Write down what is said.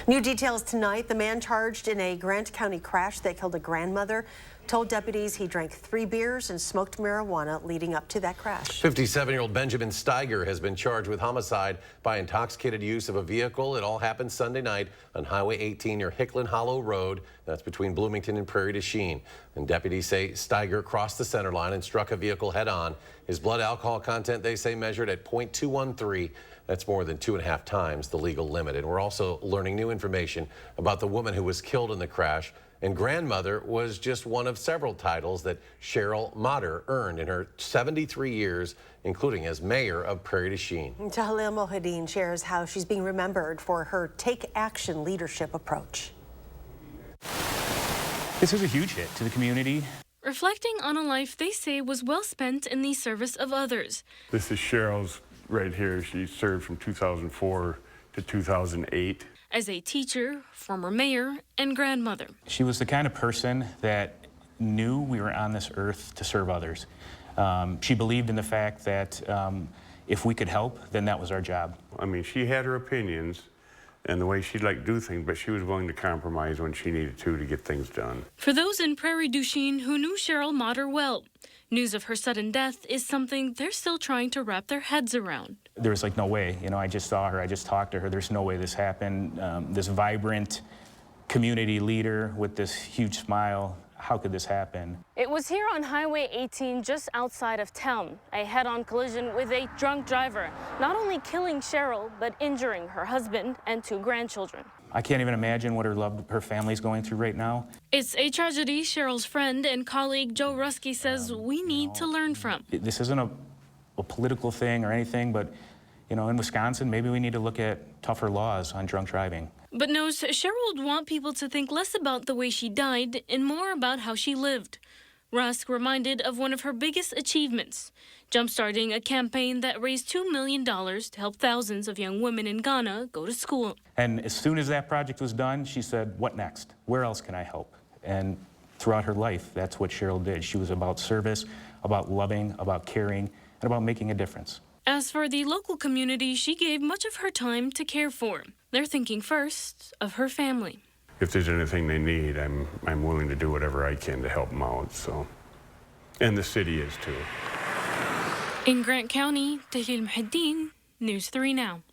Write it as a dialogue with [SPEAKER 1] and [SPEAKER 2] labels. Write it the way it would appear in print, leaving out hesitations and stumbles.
[SPEAKER 1] New details tonight. The man charged in a Grant County crash that killed a grandmother told deputies he drank 3 beers and smoked marijuana leading up to that crash.
[SPEAKER 2] 57-year-old Benjamin Steiger has been charged with homicide by intoxicated use of a vehicle. It all happened Sunday night on Highway 18 near Hickland Hollow Road. That's between Bloomington and Prairie du Chien. And deputies say Steiger crossed the center line and struck a vehicle head on. His blood alcohol content, they say, measured at .213. That's more than 2.5 times the legal limit. And we're also learning new information about the woman who was killed in the crash. And grandmother was just one of several titles that Cheryl Mader earned in her 73 years, including as mayor of Prairie du Chien.
[SPEAKER 1] Tahalil Mohideen shares how she's being remembered for her take action leadership approach.
[SPEAKER 3] This is a huge hit to the community.
[SPEAKER 4] Reflecting on a life they say was well spent in the service of others.
[SPEAKER 5] This is Cheryl's right here. She served from 2004 to 2008.
[SPEAKER 4] As a teacher, former mayor, and grandmother.
[SPEAKER 3] She was the kind of person that knew we were on this earth to serve others. She believed in the fact that if we could help, then that was our job.
[SPEAKER 5] I mean, she had her opinions and the way she'd like to do things, but she was willing to compromise when she needed to get things done.
[SPEAKER 4] For those in Prairie du Chien who knew Cheryl Mader well, news of her sudden death is something they're still trying to wrap their heads around.
[SPEAKER 3] There was like no way, I just saw her, I just talked to her, there's no way this happened. This vibrant community leader with this huge smile, how could this happen?
[SPEAKER 4] It was here on Highway 18 just outside of town, a head-on collision with a drunk driver, not only killing Cheryl, but injuring her husband and 2 grandchildren.
[SPEAKER 3] I can't even imagine what her family's going through right now.
[SPEAKER 4] It's a tragedy Cheryl's friend and colleague Joe Rusky says we need to learn from.
[SPEAKER 3] This isn't a political thing or anything, but in Wisconsin, maybe we need to look at tougher laws on drunk driving.
[SPEAKER 4] But knows Cheryl would want people to think less about the way she died and more about how she lived. Rusk reminded of one of her biggest achievements, jumpstarting a campaign that raised $2 million to help thousands of young women in Ghana go to school.
[SPEAKER 3] And as soon as that project was done, she said, what next? Where else can I help? And throughout her life, that's what Cheryl did. She was about service, about loving, about caring, and about making a difference.
[SPEAKER 4] As for the local community, she gave much of her time to care for. They're thinking first of her family.
[SPEAKER 5] If there's anything they need, I'm willing to do whatever I can to help them out. So, and the city is too.
[SPEAKER 4] In Grant County, Cheryl Mader, News 3 Now.